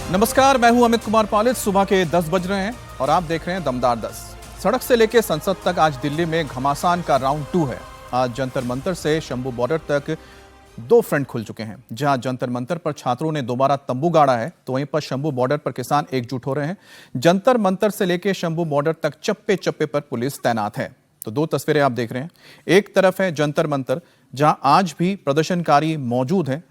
नमस्कार, मैं हूं अमित कुमार पालित। सुबह के 10 बज रहे हैं और आप देख रहे हैं दमदार 10। सड़क से लेकर संसद तक आज दिल्ली में घमासान का राउंड 2 है। आज जंतर मंतर से शंभू बॉर्डर तक 2 फ्रंट खुल चुके हैं। जहां जंतर मंतर पर छात्रों ने दोबारा तंबू गाड़ा है, तो वहीं पर शंभू बॉर्डर पर किसान एकजुट हो रहे हैं। जंतर मंतर से लेकर शंभू बॉर्डर तक चप्पे चप्पे पर पुलिस तैनात है। तो 2 तस्वीरें आप देख रहे हैं। एक तरफ है जंतर मंतर, जहां आज भी प्रदर्शनकारी मौजूद हैं।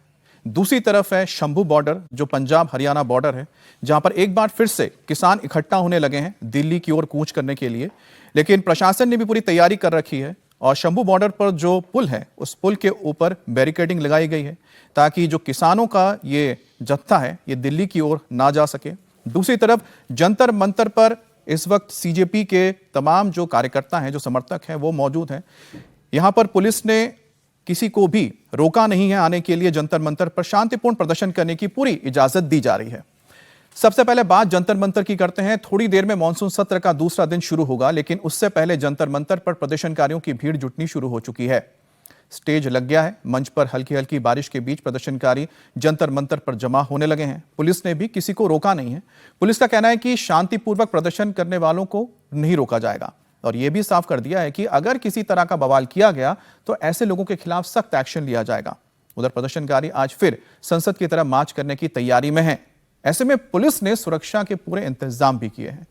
दूसरी तरफ है शंभू बॉर्डर, जो पंजाब हरियाणा बॉर्डर है, जहां पर एक बार फिर से किसान इकट्ठा होने लगे हैं दिल्ली की ओर कूच करने के लिए। लेकिन प्रशासन ने भी पूरी तैयारी कर रखी है और शंभू बॉर्डर पर जो पुल है, उस पुल के ऊपर बैरिकेडिंग लगाई गई है ताकि जो किसानों का ये जत्था है, ये दिल्ली की ओर ना जा सके। दूसरी तरफ जंतर मंतर पर इस वक्त सीजेपी के तमाम जो कार्यकर्ता हैं, जो समर्थक हैं, वो मौजूद हैं। यहां पर पुलिस ने किसी को भी रोका नहीं है आने के लिए। जंतर मंतर पर शांतिपूर्ण प्रदर्शन करने की पूरी इजाजत दी जा रही है। सबसे पहले बात जंतर मंतर की करते हैं। थोड़ी देर में मॉनसून सत्र का दूसरा दिन शुरू होगा, लेकिन उससे पहले जंतर मंतर पर प्रदर्शनकारियों की भीड़ जुटनी शुरू हो चुकी है। स्टेज लग गया है। मंच पर हल्की हल्की बारिश के बीच प्रदर्शनकारी जंतर मंतर पर जमा होने लगे हैं। पुलिस ने भी किसी को रोका नहीं है। पुलिस का कहना है कि शांतिपूर्वक प्रदर्शन करने वालों को नहीं रोका जाएगा और यह भी साफ कर दिया है कि अगर किसी तरह का बवाल किया गया तो ऐसे लोगों के खिलाफ सख्त एक्शन लिया जाएगा। उधर प्रदर्शनकारी आज फिर संसद की तरफ मार्च करने की तैयारी में हैं। ऐसे में पुलिस ने सुरक्षा के पूरे इंतजाम भी किए हैं।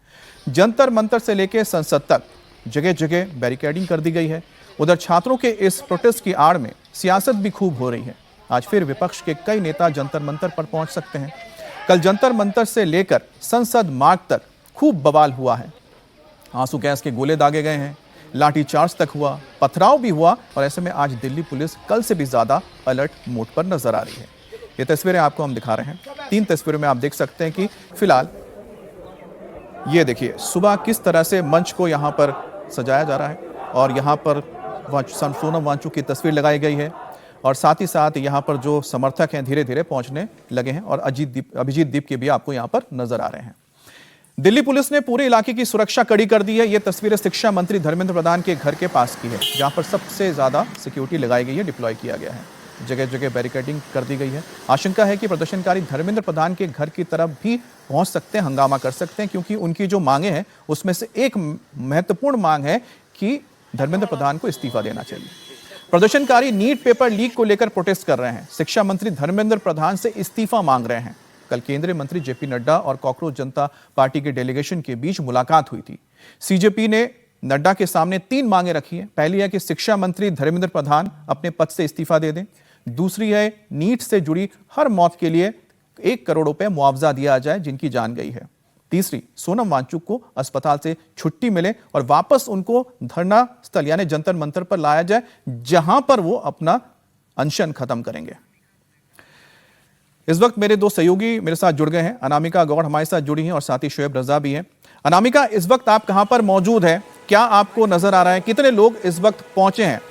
जंतर मंतर से लेकर संसद तक जगह जगह बैरिकेडिंग कर दी गई है। उधर छात्रों के इस प्रोटेस्ट की आड़ में सियासत भी खूब हो रही है। आज फिर विपक्ष के कई नेता जंतर मंतर पर पहुंच सकते हैं। कल जंतर मंतर से लेकर संसद मार्ग तक खूब बवाल हुआ है। आंसू गैस के गोले दागे गए हैं, लाठीचार्ज तक हुआ, पथराव भी हुआ और ऐसे में आज दिल्ली पुलिस कल से भी ज्यादा अलर्ट मोड पर नजर आ रही है। ये तस्वीरें आपको हम दिखा रहे हैं। 3 तस्वीरों में आप देख सकते हैं कि फिलहाल ये देखिए सुबह किस तरह से मंच को यहाँ पर सजाया जा रहा है और यहाँ पर सोनम वांचुक की तस्वीर लगाई गई है और साथ ही साथ यहाँ पर जो समर्थक हैं धीरे धीरे पहुंचने लगे हैं और अभिजीत दीप के भी आपको यहाँ पर नजर आ रहे हैं। दिल्ली पुलिस ने पूरे इलाके की सुरक्षा कड़ी कर दी है। ये तस्वीरें शिक्षा मंत्री धर्मेंद्र प्रधान के घर के पास की है, जहां पर सबसे ज्यादा सिक्योरिटी लगाई गई है, डिप्लॉय किया गया है। जगह जगह बैरिकेडिंग कर दी गई है। आशंका है कि प्रदर्शनकारी धर्मेंद्र प्रधान के घर की तरफ भी पहुंच सकते हैं, हंगामा कर सकते हैं, क्योंकि उनकी जो मांगे हैं उसमें से एक महत्वपूर्ण मांग है कि धर्मेंद्र प्रधान को इस्तीफा देना चाहिए। प्रदर्शनकारी नीट पेपर लीक को लेकर प्रोटेस्ट कर रहे हैं। शिक्षा मंत्री धर्मेंद्र प्रधान से इस्तीफा मांग रहे हैं। कल केंद्रीय मंत्री जेपी नड्डा और कॉकरोच जनता पार्टी के डेलीगेशन के बीच मुलाकात हुई थी। सीजेपी ने नड्डा के सामने 3 मांगे रखी हैं। पहली है कि शिक्षा मंत्री धर्मेंद्र प्रधान अपने पद से इस्तीफा दे दें। दूसरी है नीट से जुड़ी हर मौत के लिए 1 करोड़ रुपए मुआवजा दिया जाए जिनकी जान गई है। तीसरी, सोनम वांचुक को अस्पताल से छुट्टी मिले और वापस उनको धरना स्थल यानी जंतर मंतर पर लाया जाए, जहां पर वो अपना अनशन खत्म करेंगे। इस वक्त मेरे 2 सहयोगी मेरे साथ जुड़ गए हैं। अनामिका गौड़ हमारे साथ जुड़ी हैं और साथ ही शोएब रजा भी हैं। अनामिका, इस वक्त आप कहां पर मौजूद हैं? क्या आपको नजर आ रहा है? कितने लोग इस वक्त पहुंचे हैं?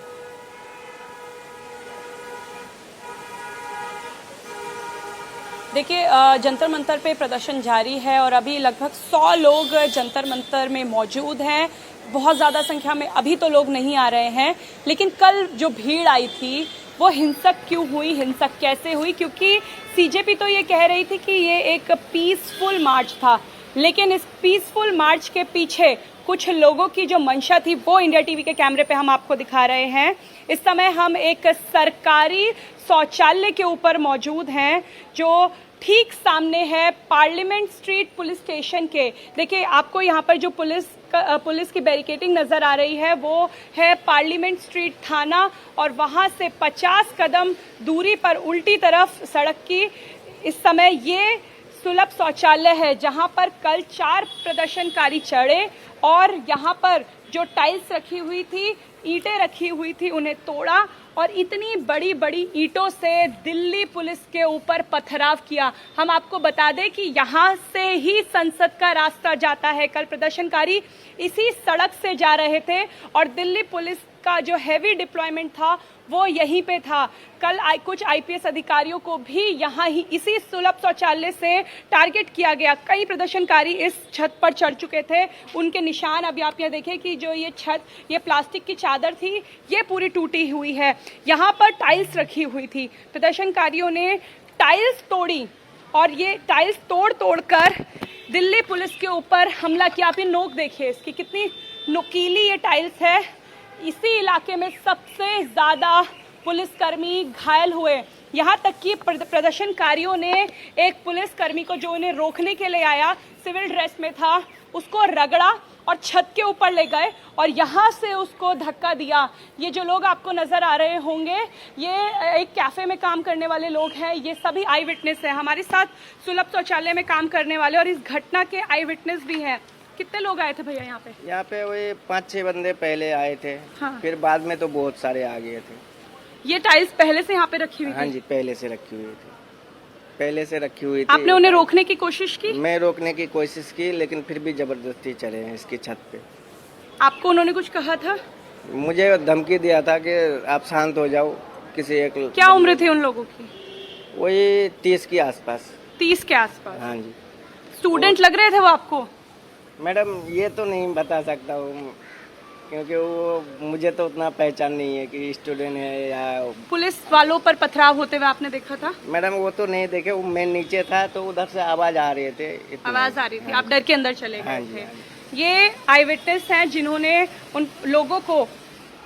देखिए, जंतर मंतर पे प्रदर्शन जारी है और अभी लगभग 100 लोग जंतर मंतर में मौजूद हैं। बहुत ज़्यादा संख्या में अभी तो लोग नहीं आ रहे हैं, लेकिन कल जो भीड़ आई थी वो हिंसक क्यों हुई, हिंसक कैसे हुई? क्योंकि सीजेपी तो ये कह रही थी कि ये एक पीसफुल मार्च था, लेकिन इस पीसफुल मार्च के पीछे कुछ लोगों की जो मंशा थी वो इंडिया टीवी के कैमरे पे हम आपको दिखा रहे हैं। इस समय हम एक सरकारी शौचालय के ऊपर मौजूद हैं जो ठीक सामने है पार्लियामेंट स्ट्रीट पुलिस स्टेशन के। देखिए, आपको यहाँ पर जो पुलिस की बैरिकेडिंग नज़र आ रही है वो है पार्लियामेंट स्ट्रीट थाना और वहाँ से 50 कदम दूरी पर उल्टी तरफ सड़क की इस समय ये सुलभ शौचालय है, जहाँ पर कल 4 प्रदर्शनकारी चढ़े और यहाँ पर जो टाइल्स रखी हुई थी, ईंटें रखी हुई थी, उन्हें तोड़ा और इतनी बड़ी बड़ी ईंटों से दिल्ली पुलिस के ऊपर पथराव किया। हम आपको बता दें कि यहाँ से ही संसद का रास्ता जाता है। कल प्रदर्शनकारी इसी सड़क से जा रहे थे और दिल्ली पुलिस का जो हैवी डिप्लॉयमेंट था वो यहीं पे था। कल कुछ आईपीएस अधिकारियों को भी यहाँ ही इसी सुलभ शौचालय से टारगेट किया गया। कई प्रदर्शनकारी इस छत पर चढ़ चुके थे, उनके निशान अभी आप यहाँ देखें कि जो ये छत, ये प्लास्टिक की चादर थी, ये पूरी टूटी हुई है। यहाँ पर टाइल्स रखी हुई थी, प्रदर्शनकारियों ने टाइल्स तोड़ी और ये टाइल्स तोड़ तोड़ कर दिल्ली पुलिस के ऊपर हमला किया। आप ये नोक देखिए इसकी, कितनी नुकीली ये टाइल्स है। इसी इलाके में सबसे ज़्यादा पुलिसकर्मी घायल हुए। यहाँ तक कि प्रदर्शनकारियों ने एक पुलिसकर्मी को, जो उन्हें रोकने के लिए आया, सिविल ड्रेस में था, उसको रगड़ा और छत के ऊपर ले गए और यहाँ से उसको धक्का दिया। ये जो लोग आपको नज़र आ रहे होंगे, ये एक कैफ़े में काम करने वाले लोग हैं। ये सभी आई विटनेस हैं, हमारे साथ सुलभ शौचालय में काम करने वाले और इस घटना के आई विटनेस भी हैं। कितने लोग आए थे भैया यहाँ पे? यहाँ पे वही 5-6 बंदे पहले आए थे। हाँ। फिर बाद में तो बहुत सारे आ गए थे। ये टाइल्स पहले से यहाँ पे रखी हुई थी? हाँ जी, पहले से रखी हुई थी, पहले से रखी हुई थी। आपने उन्हें रोकने की कोशिश की? मैं रोकने की कोशिश की, लेकिन फिर भी जबरदस्ती चले हैं इसकी छत पे। आपको उन्होंने कुछ कहा था? मुझे धमकी दिया था कि आप शांत हो जाओ। किसी एक क्या उम्र थी उन लोगों की? वही 30 के आसपास। 30 के आसपास? हाँ जी। स्टूडेंट लग रहे थे वो आपको? मैडम ये तो नहीं बता सकता हूँ, क्योंकि वो मुझे तो उतना पहचान नहीं है कि स्टूडेंट है या। पुलिस वालों पर पथराव होते हुए आपने देखा था? मैडम वो तो नहीं देखे, वो मैं नीचे था तो उधर से आवाज आ रही थी, आवाज आ रही थी, आप डर के अंदर चले हाँ गए जी, थे। हाँ जी। ये आई विटनेस हैं जिन्होंने उन लोगों को,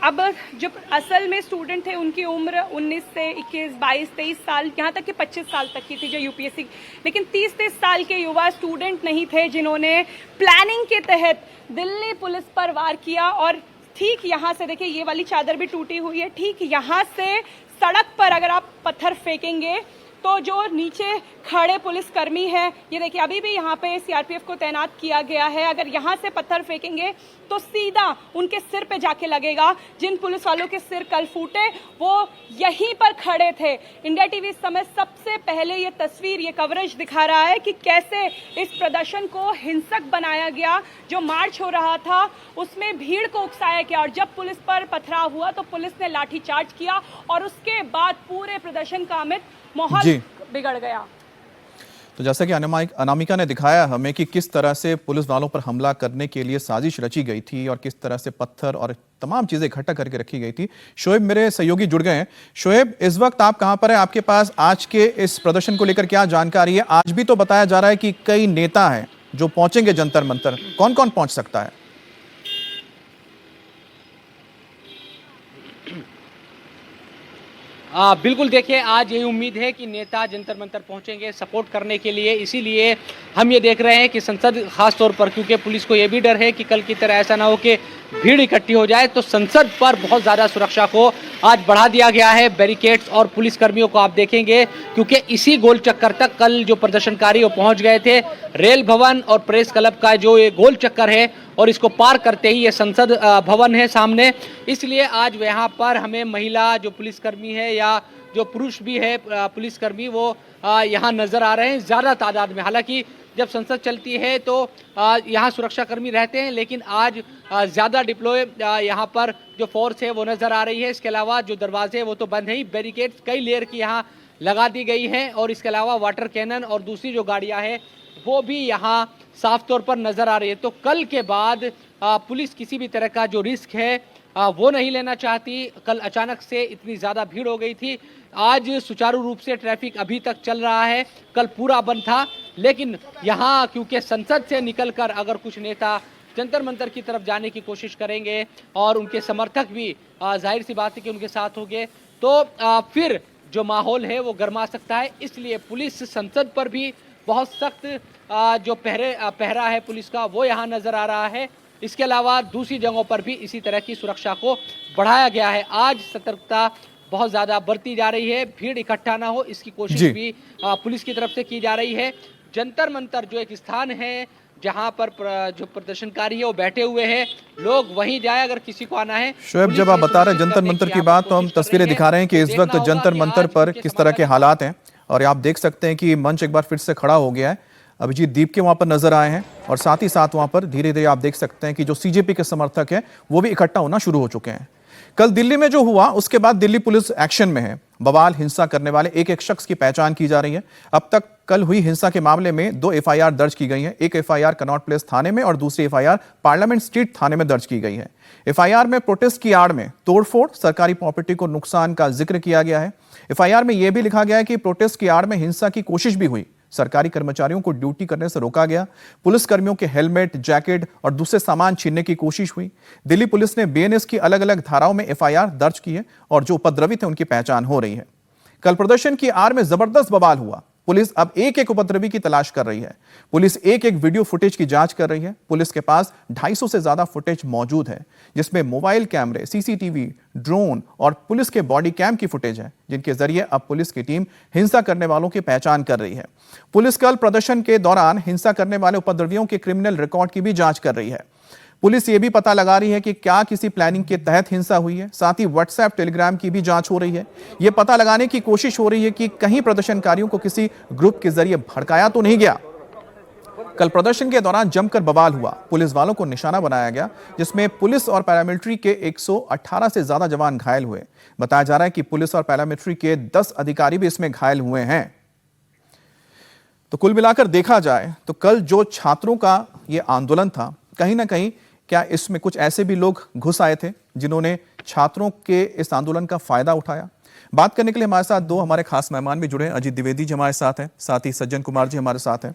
अब जो असल में स्टूडेंट थे उनकी उम्र 19 से 21, 22, 23 साल, यहाँ तक कि 25 साल तक की थी जो यूपीएससी, लेकिन 30-30 साल के युवा स्टूडेंट नहीं थे जिन्होंने प्लानिंग के तहत दिल्ली पुलिस पर वार किया। और ठीक यहाँ से देखिए, ये वाली चादर भी टूटी हुई है। ठीक यहाँ से सड़क पर अगर आप पत्थर फेंकेंगे तो जो नीचे खड़े पुलिसकर्मी हैं, ये देखिए अभी भी यहाँ पे सीआरपीएफ को तैनात किया गया है। अगर यहाँ से पत्थर फेंकेंगे तो सीधा उनके सिर पे जाके लगेगा। जिन पुलिस वालों के सिर कल फूटे वो यहीं पर खड़े थे। इंडिया टीवी इस समय सबसे पहले ये तस्वीर, ये कवरेज दिखा रहा है कि कैसे इस प्रदर्शन को हिंसक बनाया गया। जो मार्च हो रहा था उसमें भीड़ को उकसाया गया और जब पुलिस पर पथराव हुआ तो पुलिस ने लाठीचार्ज किया और उसके बाद पूरे प्रदर्शन का माहौल बिगड़ गया। तो जैसा कि अनामिका ने दिखाया हमें कि किस तरह से पुलिस वालों पर हमला करने के लिए साजिश रची गई थी और किस तरह से पत्थर और तमाम चीजें इकट्ठा करके रखी गई थी। शोएब मेरे सहयोगी जुड़ गए हैं। शोएब, इस वक्त आप कहां पर हैं? आपके पास आज के इस प्रदर्शन को लेकर क्या जानकारी है? आज भी तो बताया जा रहा है कि कई नेता हैं जो पहुंचेंगे जंतर मंतर, कौन कौन पहुंच सकता है? बिल्कुल, देखिए आज यही उम्मीद है कि नेता जंतर मंतर पहुंचेंगे सपोर्ट करने के लिए। इसीलिए हम ये देख रहे हैं कि संसद खास तौर पर, क्योंकि पुलिस को ये भी डर है कि कल की तरह ऐसा ना हो कि भीड़ इकट्ठी हो जाए, तो संसद पर बहुत ज़्यादा सुरक्षा को आज बढ़ा दिया गया है। बैरिकेड्स और पुलिसकर्मियों को आप देखेंगे, क्योंकि इसी गोल चक्कर तक कल जो प्रदर्शनकारी वो पहुँच गए थे। रेल भवन और प्रेस क्लब का जो ये गोल चक्कर है और इसको पार करते ही ये संसद भवन है सामने। इसलिए आज यहाँ पर हमें महिला जो पुलिसकर्मी है या जो पुरुष भी है पुलिसकर्मी, वो यहाँ नज़र आ रहे हैं ज़्यादा तादाद में। हालांकि जब संसद चलती है तो यहाँ सुरक्षाकर्मी रहते हैं, लेकिन आज ज़्यादा डिप्लॉय यहाँ पर जो फोर्स है वो नज़र आ रही है। इसके अलावा जो दरवाजे वो तो बंद हैं, बैरिकेड्स कई लेयर की यहाँ लगा दी गई हैं और इसके अलावा वाटर कैनन और दूसरी जो गाड़ियाँ हैं वो भी यहाँ साफ तौर पर नज़र आ रही है। तो कल के बाद पुलिस किसी भी तरह का जो रिस्क है वो नहीं लेना चाहती। कल अचानक से इतनी ज़्यादा भीड़ हो गई थी। आज सुचारू रूप से ट्रैफिक अभी तक चल रहा है, कल पूरा बंद था। लेकिन यहाँ क्योंकि संसद से निकलकर अगर कुछ नेता जंतर मंतर की तरफ जाने की कोशिश करेंगे और उनके समर्थक भी जाहिर सी बात है कि उनके साथ होंगे, तो फिर जो माहौल है वो गर्मा सकता है। इसलिए पुलिस संसद पर भी बहुत सख्त जो पहरा है पुलिस का वो यहाँ नज़र आ रहा है। इसके अलावा दूसरी जगहों पर भी इसी तरह की सुरक्षा को बढ़ाया गया है। आज सतर्कता बहुत ज़्यादा बरती जा रही है, भीड़ इकट्ठा ना हो इसकी कोशिश भी पुलिस की तरफ से की जा रही है। जंतर मंतर जो एक स्थान है जहां पर जो प्रदर्शनकारी है वो बैठे हुए हैं, लोग वहीं जाए अगर किसी को आना है। शोएब, जब आप बता रहे हैं जंतर मंतर की बात, तो हम तस्वीरें दिखा रहे हैं कि इस वक्त जंतर मंतर पर किस तरह के हालात हैं और आप देख सकते हैं कि मंच एक बार फिर से खड़ा हो गया है। अभिजीत दीप के वहां पर नजर आए हैं और साथ ही साथ वहां पर धीरे धीरे आप देख सकते हैं कि जो सीजेपी के समर्थक हैं वो भी इकट्ठा होना शुरू हो चुके हैं। कल दिल्ली में जो हुआ उसके बाद दिल्ली पुलिस एक्शन में है। बवाल हिंसा करने वाले एक एक शख्स की पहचान की जा रही है। अब तक कल हुई हिंसा के मामले में 2 एफआईआर दर्ज की गई है। एक एफआईआर कनॉट प्लेस थाने में और दूसरी एफआईआर पार्लियामेंट स्ट्रीट थाने में दर्ज की गई है। एफआईआर में प्रोटेस्ट की आड़ में तोड़फोड़, सरकारी प्रॉपर्टी को नुकसान का जिक्र किया गया है। एफआईआर में यह भी लिखा गया है कि प्रोटेस्ट की आड़ में हिंसा की कोशिश भी हुई, सरकारी कर्मचारियों को ड्यूटी करने से रोका गया। पुलिस कर्मियों के हेलमेट, जैकेट और दूसरे सामान छीनने की कोशिश हुई। दिल्ली पुलिस ने बीएनएस की अलग अलग धाराओं में एफआईआर दर्ज की है और जो उपद्रवी थे उनकी पहचान हो रही है। कल प्रदर्शन की आड़ में जबरदस्त बवाल हुआ। पुलिस अब एक एक उपद्रवी की तलाश कर रही है। पुलिस एक एक वीडियो फुटेज की जांच कर रही है। पुलिस के पास 250 से ज्यादा फुटेज मौजूद है, जिसमें मोबाइल कैमरे, सीसीटीवी, ड्रोन और पुलिस के बॉडी कैम की फुटेज है, जिनके जरिए अब पुलिस की टीम हिंसा करने वालों की पहचान कर रही है। पुलिस कल प्रदर्शन के दौरान हिंसा करने वाले उपद्रवियों के क्रिमिनल रिकॉर्ड की भी जांच कर रही है। पुलिस ये भी पता लगा रही है कि क्या किसी प्लानिंग के तहत हिंसा हुई है। साथ ही व्हाट्सएप, टेलीग्राम की भी जांच हो रही है। यह पता लगाने की कोशिश हो रही है कि कहीं प्रदर्शनकारियों को किसी ग्रुप के जरिए भड़काया तो नहीं गया। कल प्रदर्शन के दौरान जमकर बवाल हुआ। पुलिस वालों को निशाना बनाया गया, जिसमें पुलिस और पैरामिलिट्री के 118 से ज्यादा जवान घायल हुए। बताया जा रहा है कि पुलिस और पैरामिलिट्री के 10 अधिकारी भी इसमें घायल हुए हैं। तो कुल मिलाकर देखा जाए तो कल जो छात्रों का यह आंदोलन था, कहीं ना कहीं क्या इसमें कुछ ऐसे भी लोग घुस आए थे जिन्होंने छात्रों के इस आंदोलन का फायदा उठाया। बात करने के लिए हमारे साथ दो हमारे खास मेहमान भी जुड़े हैं। अजीत द्विवेदी जी हमारे साथ हैं, साथ ही सज्जन कुमार जी हमारे साथ हैं।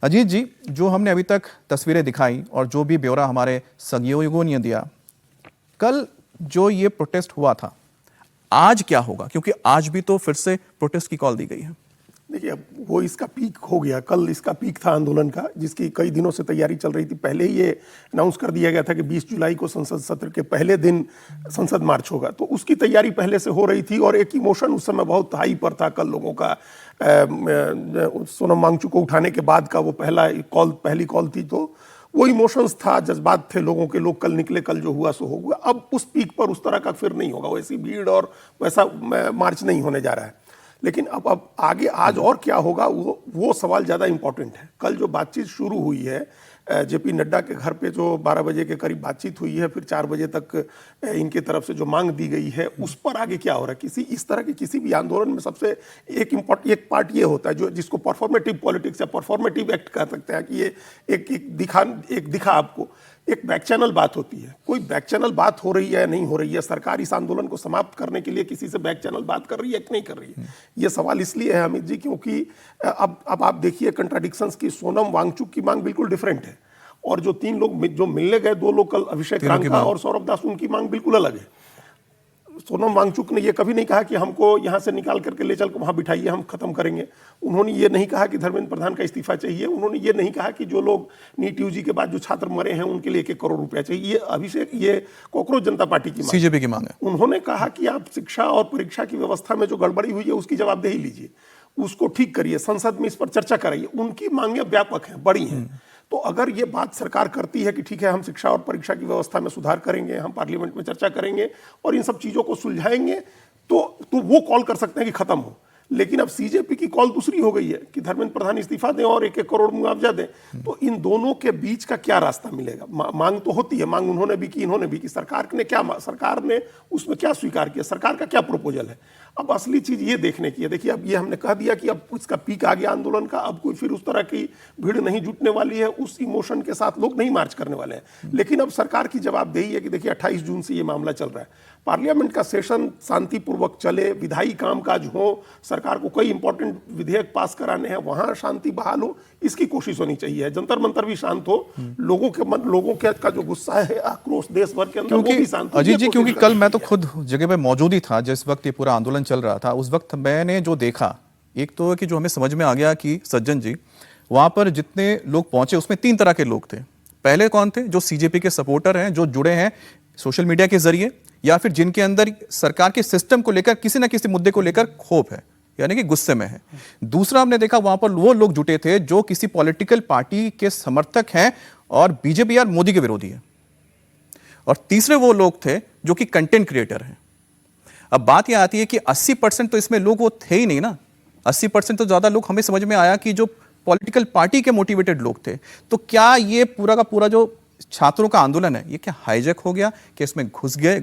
अजीत जी, जो हमने अभी तक तस्वीरें दिखाई और जो भी ब्यौरा हमारे सहयोगियों ने दिया, कल जो ये प्रोटेस्ट हुआ था, आज क्या होगा? क्योंकि आज भी तो फिर से प्रोटेस्ट की कॉल दी गई है। देखिए, अब वो इसका पीक हो गया। कल इसका पीक था आंदोलन का, जिसकी कई दिनों से तैयारी चल रही थी। पहले ही ये अनाउंस कर दिया गया था कि 20 जुलाई को संसद सत्र के पहले दिन संसद मार्च होगा, तो उसकी तैयारी पहले से हो रही थी। और एक इमोशन उस समय बहुत हाई पर था कल लोगों का। सोनम वांगचुक को उठाने के बाद का वो पहली कॉल थी, तो वो इमोशंस था, जज्बात थे लोगों के। लोग कल निकले, कल जो हुआ सो हुआ। अब उस पीक पर उस तरह का फिर नहीं होगा, वैसी भीड़ और वैसा मार्च नहीं होने जा रहा है। लेकिन अब आगे आज और क्या होगा, वो सवाल ज़्यादा इंपॉर्टेंट है। कल जो बातचीत शुरू हुई है जेपी नड्डा के घर पे, जो 12 बजे के करीब बातचीत हुई है, फिर 4 बजे तक इनके तरफ से जो मांग दी गई है, उस पर आगे क्या हो रहा है। इस तरह के किसी भी आंदोलन में सबसे एक पार्ट ये होता है, जो जिसको परफॉर्मेटिव पॉलिटिक्स या परफॉर्मेटिव एक्ट कह सकते हैं, कि ये एक दिखा आपको एक बैक चैनल बात होती है। कोई बैक चैनल बात हो रही है या नहीं हो रही है, सरकार इस आंदोलन को समाप्त करने के लिए किसी से बैक चैनल बात कर रही है कि नहीं कर रही है, ये सवाल इसलिए है अमित जी, क्योंकि अब आप देखिए कंट्राडिक्शंस की। सोनम वांगचुक की मांग बिल्कुल डिफरेंट है, और जो 3 लोग जो मिलने गए, 2 लोग कल, अभिषेक रांका और सौरभ दास, उनकी मांग बिल्कुल अलग है। सोनम वांगचुक ने ये कभी नहीं कहा कि हमको यहाँ से निकाल करके ले चल के वहाँ बिठाइए, हम खत्म करेंगे। उन्होंने ये नहीं कहा कि धर्मेंद्र प्रधान का इस्तीफा चाहिए। उन्होंने ये नहीं कहा कि जो लोग नीट यूजी के बाद जो छात्र मरे हैं उनके लिए 1-1 करोड़ रुपया चाहिए। ये कॉकरोच जनता पार्टी की सीजेपी की मांग है। उन्होंने कहा कि आप शिक्षा और परीक्षा की व्यवस्था में जो गड़बड़ी हुई है उसकी जवाबदेही लीजिए, उसको ठीक करिए, संसद में इस पर चर्चा कराइए। उनकी मांगे व्यापक हैं, बड़ी हैं। तो अगर ये बात सरकार करती है कि ठीक है, हम शिक्षा और परीक्षा की व्यवस्था में सुधार करेंगे, हम पार्लियामेंट में चर्चा करेंगे और इन सब चीज़ों को सुलझाएंगे, तो वो कॉल कर सकते हैं कि खत्म हो। लेकिन अब सीजेपी की कॉल दूसरी हो गई है कि धर्मेंद्र प्रधान इस्तीफा दें और 1-1 करोड़ मुआवजा दें। तो इन दोनों के बीच का क्या रास्ता मिलेगा? मांग तो होती है, मांग उन्होंने भी की, इन्होंने भी की। सरकार ने उसमें क्या स्वीकार किया, सरकार का क्या प्रपोजल है? अब असली चीज ये देखने की है। देखिए, अब ये हमने कह दिया कि अब इसका पीक आ गया आंदोलन का, अब कोई फिर उस तरह की भीड़ नहीं जुटने वाली है, उस इमोशन के साथ लोग नहीं मार्च करने वाले हैं। लेकिन अब सरकार की जवाबदेही है कि देखिए 28 जून से ये मामला चल रहा है, पार्लियामेंट का सेशन शांतिपूर्वक चले, विधायी कामकाज हो, सरकार को कई इंपॉर्टेंट विधेयक पास कराने हैं, वहां शांति बहाल हो, इसकी कोशिश होनी चाहिए। जंतर मंतर भी शांत हो, लोगों के का जो गुस्सा है, आक्रोश देश भर के अंदर, वो भी शांत हो। अजीत जी, क्योंकि कल मैं तो खुद जगह पे मौजूद ही था जिस वक्त ये पूरा आंदोलन चल रहा था। उस वक्त मैंने जो देखा, एक तो कि जो हमें समझ में आ गया कि सज्जन जी, वहां पर जितने लोग पहुंचे उसमें 3 तरह के लोग थे। पहले कौन थे? जो सीजेपी के सपोर्टर हैं, जो जुड़े हैं सोशल मीडिया के जरिए, या फिर जिनके अंदर सरकार के सिस्टम को लेकर किसी ना किसी मुद्दे को लेकर क्षोभ है, यानी कि गुस्से में है। दूसरा हमने देखा वहां पर वो लोग जुटे थे जो किसी पॉलिटिकल पार्टी के समर्थक हैं और बीजेपी या मोदी के विरोधी है। और तीसरे वो लोग थे जो कि कंटेंट क्रिएटर हैं। अब बात यह आती है कि 80% तो इसमें लोग वो थे ही नहीं ना। 80% तो ज्यादा लोग, हमें समझ में आया कि जो पॉलिटिकल पार्टी के मोटिवेटेड लोग थे। तो क्या ये पूरा का पूरा जो छात्रों का आंदोलन है, ये क्या हाईजैक हो गया, कि इसमें घुस गए?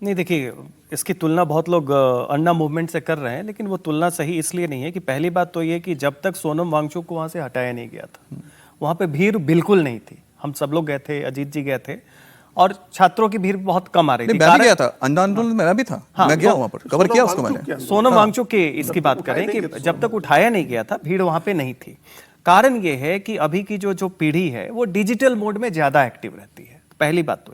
नहीं, देखिए, इसकी तुलना बहुत लोग अन्ना मूवमेंट से कर रहे हैं, लेकिन वो तुलना सही इसलिए नहीं है कि पहली बात तो ये कि जब तक सोनम वांगचुक को वहाँ से हटाया नहीं गया था, वहाँ पे भीड़ बिल्कुल नहीं थी। हम सब लोग गए थे, अजीत जी गए थे, और छात्रों की भीड़ बहुत कम आ रही थी। मैं भी गया था, आंदोलन में मैं भी था, मैं गया वहां पर, कवर किया उसको मैंने। सोनम वांगचुक की इसकी बात करें कि जब तक उठाया नहीं गया था भीड़ वहां पे नहीं थी। कारण ये है कि अभी की जो पीढ़ी है वो डिजिटल मोड में ज्यादा एक्टिव रहती है, पहली बात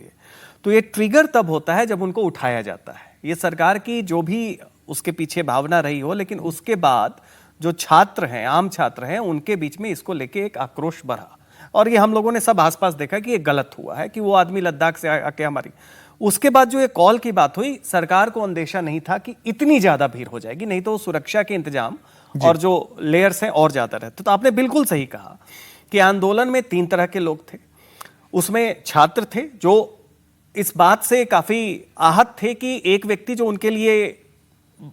तो ये ट्रिगर तब होता है जब उनको उठाया जाता है। ये सरकार की जो भी उसके पीछे भावना रही हो, लेकिन उसके बाद जो छात्र हैं, आम छात्र हैं, उनके बीच में इसको लेके एक आक्रोश बढ़ा और ये हम लोगों ने सब आसपास देखा कि ये गलत हुआ है कि वो आदमी लद्दाख से आके हमारी। उसके बाद जो ये कॉल की बात हुई, सरकार को अंदेशा नहीं था कि इतनी ज्यादा भीड़ हो जाएगी, नहीं तो सुरक्षा के इंतजाम और जो लेयर्स हैं और ज्यादा रहते। तो आपने बिल्कुल सही कहा कि आंदोलन में 3 तरह के लोग थे। उसमें छात्र थे जो इस बात से काफी आहत थे कि एक व्यक्ति जो उनके लिए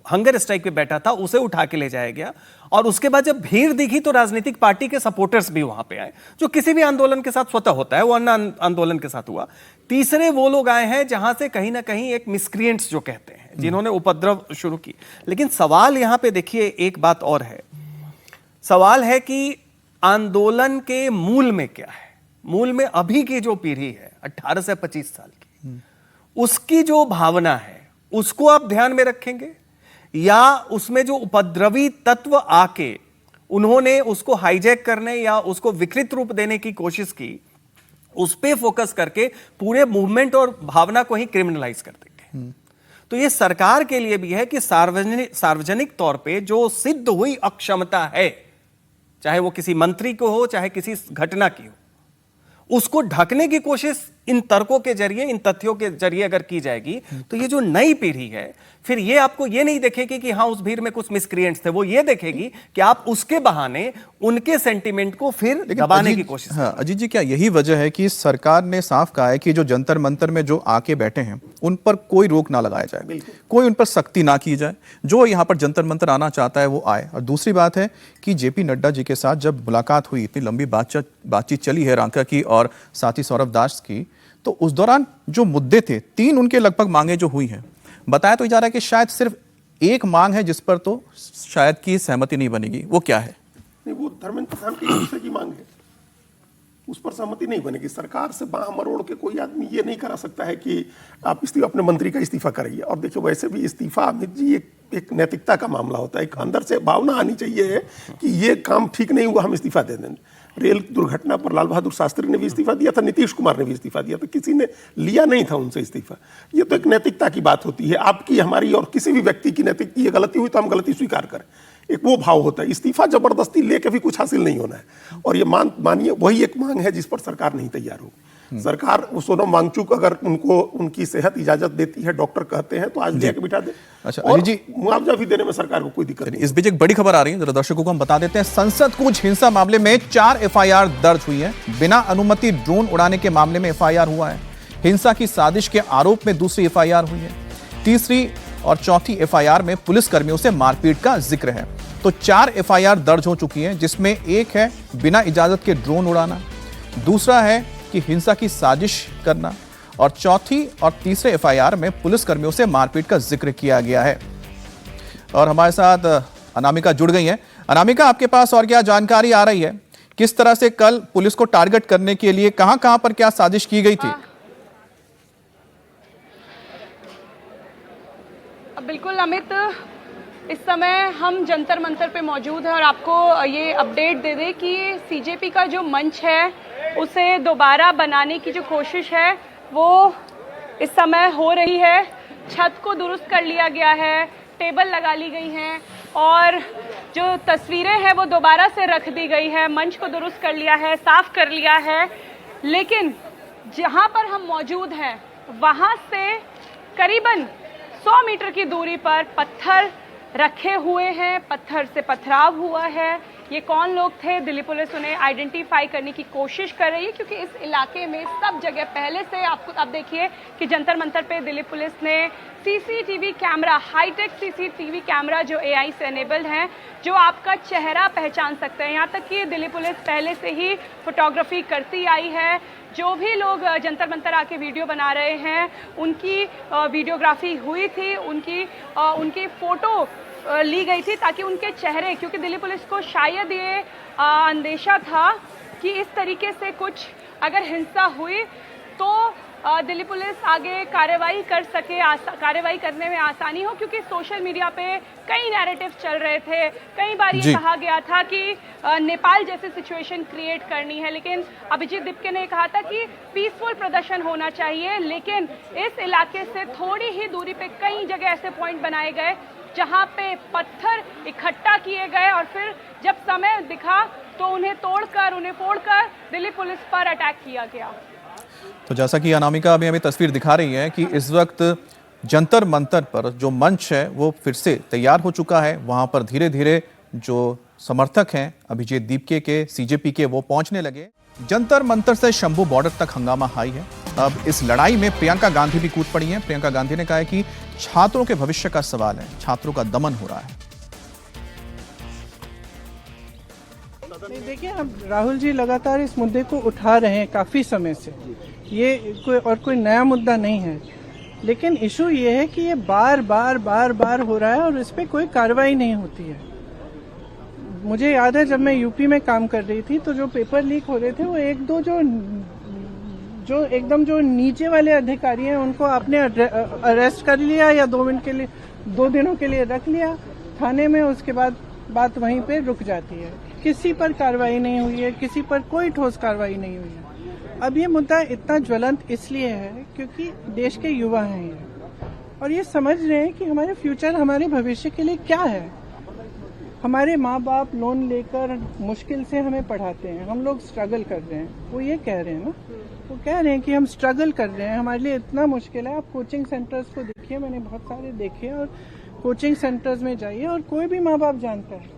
हंगर स्ट्राइक पे बैठा था उसे उठा के ले जाया गया, और उसके बाद जब भीड़ दिखी तो राजनीतिक पार्टी के सपोर्टर्स भी वहां पे आए, जो किसी भी आंदोलन के साथ स्वतः होता है, वो अन्य आंदोलन के साथ हुआ। तीसरे वो लोग आए हैं जहां से कहीं ना कहीं एक मिसक्रिएंट्स जो कहते हैं, जिन्होंने उपद्रव शुरू की। लेकिन सवाल यहां पे देखिए एक बात और है, सवाल है कि आंदोलन के मूल में क्या है। मूल में अभी की जो पीढ़ी है 18 से 25 साल की, उसकी जो भावना है उसको आप ध्यान में रखेंगे, या उसमें जो उपद्रवी तत्व आके उन्होंने उसको हाईजैक करने या उसको विकृत रूप देने की कोशिश की, उस पे फोकस करके पूरे मूवमेंट और भावना को ही क्रिमिनलाइज कर देंगे। तो ये सरकार के लिए भी है कि सार्वजनिक तौर पे जो सिद्ध हुई अक्षमता है, चाहे वो किसी मंत्री को हो चाहे किसी घटना की हो, उसको ढकने की कोशिश इन तर्कों के जरिए, इन तथ्यों के जरिए अगर की जाएगी, तो ये जो नई पीढ़ी है फिर ये आपको ये नहीं देखेगी कि हाँ उस भीड़ में कुछ मिसक्रिएंट्स थे, वो ये देखेगी कि आप उसके बहाने उनके सेंटिमेंट को फिर दबाने की कोशिश। हाँ अजीत जी, क्या यही वजह है कि सरकार ने साफ कहा है कि जो जंतर मंतर में जो आके बैठे हैं उन पर कोई रोक ना लगाया जाए, कोई उन पर सख्ती ना की जाए, जो यहाँ पर जंतर मंतर आना चाहता है वो आए। और दूसरी बात है कि जेपी नड्डा जी के साथ जब मुलाकात हुई, इतनी लंबी बातचीत चली है रांका की और साथ ही सौरभ दास की, तो उस दौरान जो मुद्दे थे 3 उनके लगभग मांगे जो हुई हैं, बताया तो जा रहा है कि शायद सिर्फ एक मांग है जिस पर तो शायद की सहमति नहीं बनेगी, वो क्या है? नहीं, वो धर्मेंद्र प्रधान की दूसरे की मांग है, उस पर सहमति नहीं बनेगी। सरकार से बांह मरोड़ के कोई आदमी ये नहीं करा सकता है कि आप अपने मंत्री का इस्तीफा कराइए। और देखिए वैसे भी इस्तीफा अमित जी एक नैतिकता का मामला होता है, एक अंदर से भावना आनी चाहिए कि ये काम ठीक नहीं हुआ, हम इस्तीफा दे देंगे। रेल दुर्घटना पर लाल बहादुर शास्त्री ने भी इस्तीफा दिया था, नीतीश कुमार ने भी इस्तीफा दिया था, किसी ने लिया नहीं था उनसे इस्तीफा। ये तो एक नैतिकता की बात होती है, आपकी हमारी और किसी भी व्यक्ति की नैतिक, ये गलती हुई तो हम गलती स्वीकार करें, एक वो भाव होता है। इस्तीफा जबरदस्ती लेके भी कुछ हासिल नहीं होना है। और ये मानिए वही एक मांग है जिस पर सरकार नहीं तैयार हो। सरकार सोनम वांगचुक अगर उनको उनकी सेहत इजाजत देती है, डॉक्टर कहते हैं, तो आज लेके बिठा दे। अच्छा और जी, मुआवजा भी देने में सरकार को कोई दिक्कत नहीं। इस बीच एक बड़ी खबर आ रही है, जरा दर्शकों को हम बता देते हैं। संसद कूच हिंसा मामले में 4 एफआईआर दर्ज हुई है। बिना अनुमति ड्रोन उड़ाने के मामले में एफआईआर हुआ है। हिंसा की साजिश के आरोप में दूसरी एफआईआर हुई है। तीसरी और चौथी एफआईआर में पुलिस कर्मियों से मारपीट का जिक्र है। तो 4 एफआईआर दर्ज हो चुकी हैं, जिसमें एक है बिना इजाजत के ड्रोन उड़ाना, दूसरा है कि हिंसा की साजिश करना, और चौथी और तीसरे एफआईआर में पुलिस कर्मियों से मारपीट का जिक्र किया गया है। और हमारे साथ अनामिका जुड़ गई हैं। अनामिका, आपके पास और क्या जानकारी आ रही है? किस तरह से कल पुलिस को टारगेट करने के लिए कहां-कहां पर क्या साजिश की गई थी? बिल्कुल अमित, इस समय हम जंतर मंतर पे मौजूद हैं और आपको ये अपडेट दे दें कि सीजेपी का जो मंच है उसे दोबारा बनाने की जो कोशिश है वो इस समय हो रही है। छत को दुरुस्त कर लिया गया है, टेबल लगा ली गई हैं और जो तस्वीरें हैं वो दोबारा से रख दी गई है। मंच को दुरुस्त कर लिया है, साफ कर लिया है। लेकिन जहां पर हम मौजूद हैं वहां से करीबन 100 मीटर की दूरी पर पत्थर रखे हुए हैं, पत्थर से पथराव हुआ है। ये कौन लोग थे, दिल्ली पुलिस उन्हें आइडेंटिफाई करने की कोशिश कर रही है, क्योंकि इस इलाके में सब जगह पहले से आपको अब देखिए कि जंतर मंतर पे दिल्ली पुलिस ने CCTV camera, hitech CCTV camera जो एआई से एनेबल्ड हैं, जो आपका चेहरा पहचान सकते हैं। यहाँ तक कि दिल्ली पुलिस पहले से ही फोटोग्राफी करती आई है। जो भी लोग जंतर मंतर आके वीडियो बना रहे हैं उनकी वीडियोग्राफी हुई थी, उनकी फोटो ली गई थी ताकि उनके चेहरे, क्योंकि दिल्ली पुलिस को शायद ये अंदेशा था कि इस तरीके से कुछ अगर हिंसा हुई तो दिल्ली पुलिस आगे कार्रवाई कर सके, कार्रवाई करने में आसानी हो, क्योंकि सोशल मीडिया पे कई नैरेटिव चल रहे थे। कई बार ये कहा गया था कि नेपाल जैसी सिचुएशन क्रिएट करनी है, लेकिन अभिजीत दीपके ने कहा था कि पीसफुल प्रदर्शन होना चाहिए। लेकिन इस इलाके से थोड़ी ही दूरी पे कई जगह ऐसे पॉइंट बनाए गए जहां पे पत्थर इकट्ठा किए गए और फिर जब समय दिखा तो उन्हें तोड़कर, उन्हें फोड़कर दिल्ली पुलिस पर अटैक किया गया। तो जैसा कि अनामिका अभी हमें तस्वीर दिखा रही है कि इस वक्त जंतर मंतर पर जो मंच है वो फिर से तैयार हो चुका है। वहां पर धीरे धीरे जो समर्थक हैं अभिजीत दीपके के, सीजेपी के, वो पहुंचने लगे। जंतर मंतर से शंभू बॉर्डर तक हंगामा हाई है। अब इस लड़ाई में प्रियंका गांधी भी कूद पड़ी हैं। प्रियंका गांधी ने कहा है कि छात्रों के भविष्य का सवाल है, छात्रों का दमन हो रहा है। नहीं, देखिए, अब राहुल जी लगातार इस मुद्दे को उठा रहे हैं काफ़ी समय से। ये कोई नया मुद्दा नहीं है, लेकिन इशू ये है कि ये बार बार हो रहा है और इस पर कोई कार्रवाई नहीं होती है। मुझे याद है जब मैं यूपी में काम कर रही थी तो जो पेपर लीक हो रहे थे वो एक दो जो एकदम जो नीचे वाले अधिकारी हैं उनको आपने अरेस्ट कर लिया या 2 दिनों के लिए रख लिया थाने में, उसके बाद बात वहीं पे रुक जाती है। किसी पर कार्रवाई नहीं हुई है, किसी पर कोई ठोस कार्रवाई नहीं हुई है। अब ये मुद्दा इतना ज्वलंत इसलिए है क्योंकि देश के युवा हैं ये, और ये समझ रहे हैं कि हमारे फ्यूचर, हमारे भविष्य के लिए क्या है। हमारे माँ बाप लोन लेकर मुश्किल से हमें पढ़ाते हैं, हम लोग स्ट्रगल कर रहे हैं। वो ये कह रहे हैं ना, वो कह रहे हैं कि हम स्ट्रगल कर रहे हैं, हमारे लिए इतना मुश्किल है। आप कोचिंग सेंटर्स को देखिए, मैंने बहुत सारे देखे, और कोचिंग सेंटर्स में जाइए और कोई भी माँ बाप जानता है,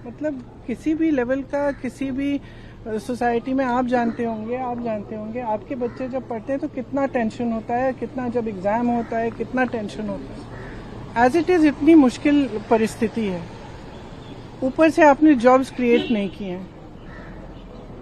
मतलब किसी भी लेवल का, किसी भी सोसाइटी में आप जानते होंगे आपके बच्चे जब पढ़ते हैं तो कितना टेंशन होता है, कितना जब एग्जाम होता है कितना टेंशन होता है। एज इट इज इतनी मुश्किल परिस्थिति है, ऊपर से आपने जॉब्स क्रिएट नहीं किए हैं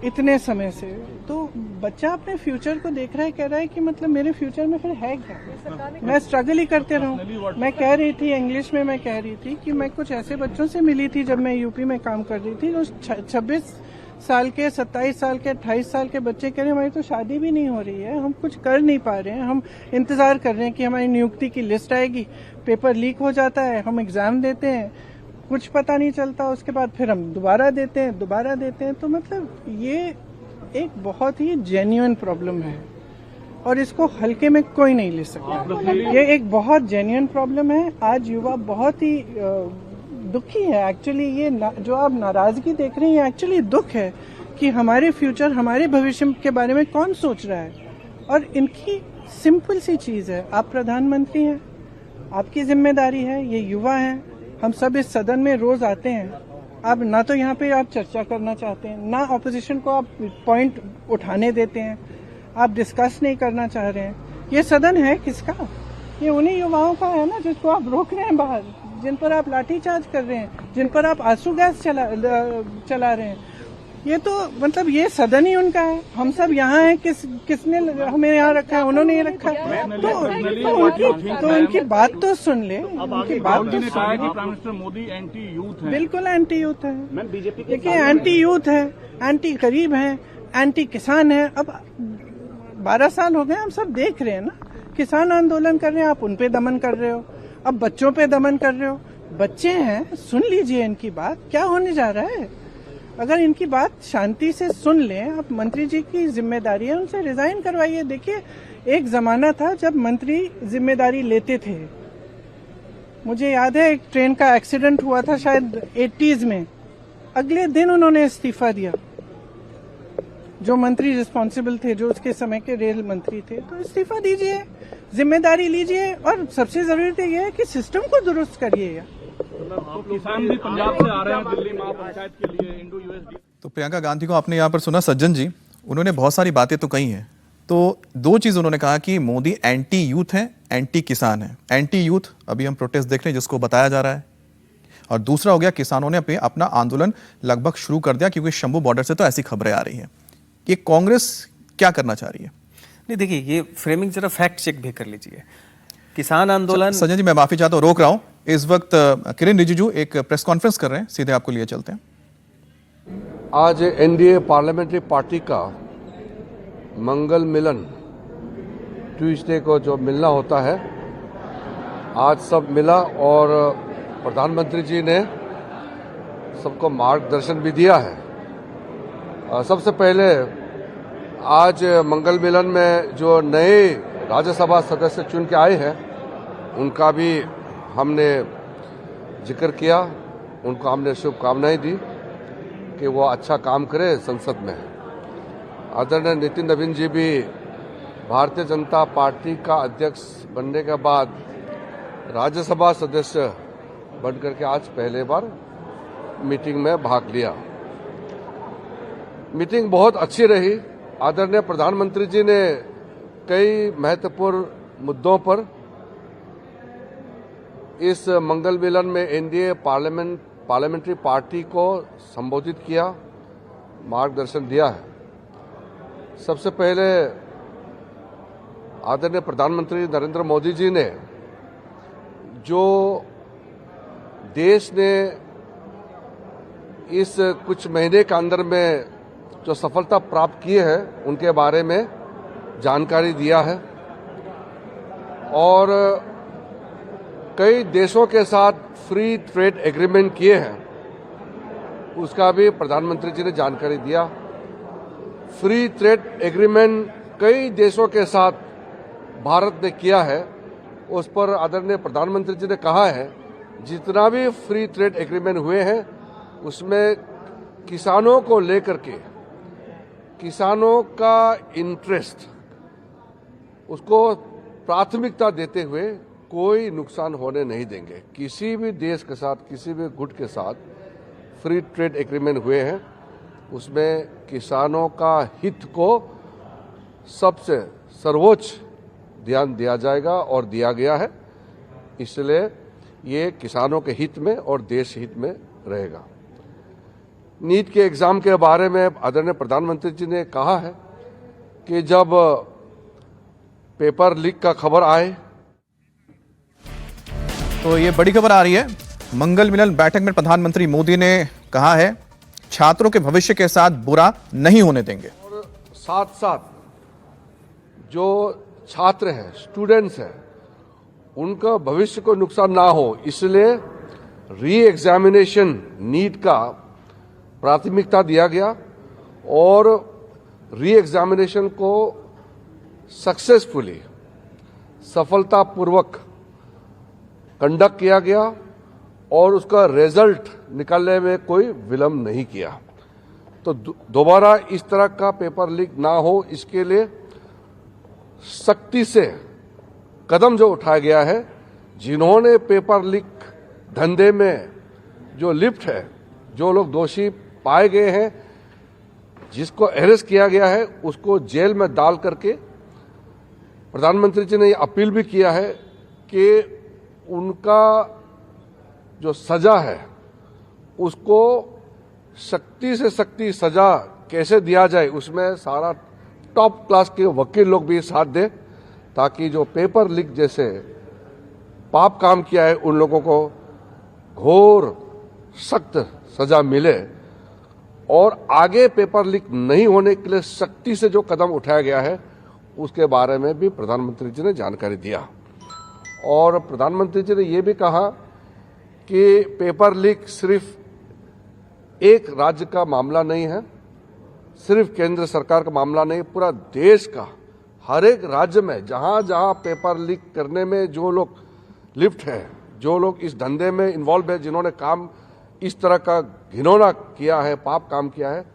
इतने समय से, तो बच्चा अपने फ्यूचर को देख रहा है, कह रहा है कि मतलब मेरे फ्यूचर में फिर है क्या, मैं स्ट्रगल ही करते रहूं। मैं कह रही थी इंग्लिश में, मैं कह रही थी कि मैं कुछ ऐसे बच्चों से मिली थी जब मैं यूपी में काम कर रही थी, जो 26 साल के, 27 साल के, 28 साल के बच्चे कह रहे हैं हमारी तो शादी भी नहीं हो रही है, हम कुछ कर नहीं पा रहे हैं, हम इंतजार कर रहे हैं कि हमारी नियुक्ति की लिस्ट आएगी, पेपर लीक हो जाता है, हम एग्जाम देते हैं, कुछ पता नहीं चलता, उसके बाद फिर हम दोबारा देते हैं। तो मतलब ये एक बहुत ही जेन्युइन प्रॉब्लम है और इसको हल्के में कोई नहीं ले सकता। ये एक बहुत जेन्युइन प्रॉब्लम है। आज युवा बहुत ही दुखी है एक्चुअली। ये जो आप नाराजगी देख रहे हैं ये एक्चुअली दुख है कि हमारे फ्यूचर, हमारे भविष्य के बारे में कौन सोच रहा है। और इनकी सिंपल सी चीज है, आप प्रधानमंत्री हैं, आपकी जिम्मेदारी है, ये युवा हैं, हम सब इस सदन में रोज आते हैं, आप ना तो यहाँ पे आप चर्चा करना चाहते हैं, ना ऑपोजिशन को आप पॉइंट उठाने देते हैं, आप डिस्कस नहीं करना चाह रहे हैं। ये सदन है किसका? ये उन्हीं युवाओं का है ना जिसको आप रोक रहे हैं बाहर, जिन पर आप लाठीचार्ज कर रहे हैं, जिन पर आप आंसू गैस चला रहे हैं। ये तो मतलब ये सदन ही उनका है, हम सब यहाँ हैं, किसने हमें यहाँ रखा है? उन्होंने ही रखा है। तो उनकी बात तो सुन ले, उनकी बात तो सुन ले। Prime minister Modi anti youth है, बिल्कुल एंटी यूथ है। देखिए, एंटी यूथ है, एंटी गरीब है, एंटी किसान है। अब 12 साल हो गए, हम सब देख रहे हैं ना, किसान आंदोलन कर रहे हैं, आप उन पे दमन कर रहे हो, अब बच्चों पे दमन कर रहे हो। बच्चे हैं, सुन लीजिए इनकी बात, क्या होने जा रहा है। अगर इनकी बात शांति से सुन लें, आप मंत्री जी की जिम्मेदारी है, उनसे रिजाइन करवाइए। देखिए, एक जमाना था जब मंत्री जिम्मेदारी लेते थे। मुझे याद है एक ट्रेन का एक्सीडेंट हुआ था शायद 80s में, अगले दिन उन्होंने इस्तीफा दिया। जो मंत्री रिस्पॉन्सिबल थे, जो उसके समय के रेल मंत्री थे, तो इस्तीफा दीजिए, जिम्मेदारी लीजिए, और सबसे जरूरी तो यह है कि सिस्टम को दुरुस्त करिए। तो किसान भी पंजाब से आ रहे हैं दिल्ली महापंचायत के लिए, इंडो यूएसडी। तो प्रियंका गांधी को आपने यहाँ पर सुना सज्जन जी, उन्होंने बहुत सारी बातें तो कही हैं। तो 2 चीज उन्होंने कहा कि मोदी एंटी यूथ है, एंटी किसान है। एंटी यूथ अभी हम प्रोटेस्ट देख रहे हैं जिसको बताया जा रहा है, और दूसरा हो गया किसानों ने अपना आंदोलन लगभग शुरू कर दिया क्योंकि शंभू बॉर्डर से तो ऐसी खबरें आ रही हैं। ये कांग्रेस क्या करना चाह रही है? नहीं, देखिए, ये फ्रेमिंग जरा फैक्ट चेक भी कर लीजिए। किसान आंदोलन, संजय जी मैं माफी चाहता हूँ, रोक रहा हूँ। इस वक्त किरेन रिजिजू एक प्रेस कॉन्फ्रेंस कर रहे हैं, सीधे आपको लिए चलते हैं। आज एनडीए पार्लियामेंट्री पार्टी का मंगल मिलन ट्यूसडे को जो मिलना होता है, आज सब मिला और प्रधानमंत्री जी ने सबको मार्गदर्शन भी दिया है। सबसे पहले आज मंगल मिलन में जो नए राज्यसभा सदस्य चुन के आए हैं उनका भी हमने जिक्र किया, उनको हमने शुभकामनाएं दी कि वो अच्छा काम करे संसद में। आदरणीय नितिन नवीन जी भी भारतीय जनता पार्टी का अध्यक्ष बनने के बाद राज्यसभा सदस्य बनकर के आज पहले बार मीटिंग में भाग लिया। मीटिंग बहुत अच्छी रही। आदरणीय प्रधानमंत्री जी ने कई महत्वपूर्ण मुद्दों पर इस मंगल मिलन में एनडीए पार्लियामेंट्री पार्टी को संबोधित किया, मार्गदर्शन दिया है। सबसे पहले आदरणीय प्रधानमंत्री नरेंद्र मोदी जी ने जो देश ने इस कुछ महीने के अंदर में जो सफलता प्राप्त की है उनके बारे में जानकारी दिया है और कई देशों के साथ फ्री ट्रेड एग्रीमेंट किए हैं, उसका भी प्रधानमंत्री जी ने जानकारी दिया। फ्री ट्रेड एग्रीमेंट कई देशों के साथ भारत ने किया है, उस पर आदरणीय प्रधानमंत्री जी ने कहा है जितना भी फ्री ट्रेड एग्रीमेंट हुए हैं उसमें किसानों को लेकर के, किसानों का इंटरेस्ट, उसको प्राथमिकता देते हुए कोई नुकसान होने नहीं देंगे। किसी भी देश के साथ, किसी भी गुट के साथ फ्री ट्रेड एग्रीमेंट हुए हैं उसमें किसानों का हित को सबसे सर्वोच्च ध्यान दिया जाएगा और दिया गया है, इसलिए ये किसानों के हित में और देश हित में रहेगा। नीट के एग्जाम के बारे में आदरणीय प्रधानमंत्री जी ने कहा है कि जब पेपर लीक का खबर आए तो ये बड़ी खबर आ रही है। मंगल मिलन बैठक में प्रधानमंत्री मोदी ने कहा है छात्रों के भविष्य के साथ बुरा नहीं होने देंगे और साथ साथ जो छात्र हैं, स्टूडेंट्स हैं, उनका भविष्य को नुकसान ना हो इसलिए री एग्जामिनेशन नीट का प्राथमिकता दिया गया और री एग्जामिनेशन को सक्सेसफुली, सफलतापूर्वक कंडक्ट किया गया और उसका रिजल्ट निकालने में कोई विलंब नहीं किया। तो दोबारा इस तरह का पेपर लीक ना हो इसके लिए सख्ती से कदम जो उठाया गया है, जिन्होंने पेपर लीक धंधे में जो लिप्त है, जो लोग दोषी पाए गए हैं, जिसको अरेस्ट किया गया है उसको जेल में डाल करके प्रधानमंत्री जी ने ये अपील भी किया है कि उनका जो सजा है उसको सख्ती से सख्ती सजा कैसे दिया जाए उसमें सारा टॉप क्लास के वकील लोग भी साथ दें ताकि जो पेपर लीक जैसे पाप काम किया है उन लोगों को घोर सख्त सजा मिले और आगे पेपर लीक नहीं होने के लिए सख्ती से जो कदम उठाया गया है उसके बारे में भी प्रधानमंत्री जी ने जानकारी दिया। और प्रधानमंत्री जी ने यह भी कहा कि पेपर लीक सिर्फ एक राज्य का मामला नहीं है, सिर्फ केंद्र सरकार का मामला नहीं, पूरा देश का हर एक राज्य में जहां जहां पेपर लीक करने में जो लोग लिप्त है, जो लोग इस धंधे में इन्वॉल्व है, जिन्होंने काम इस तरह का घिनौना किया है, पाप काम किया है,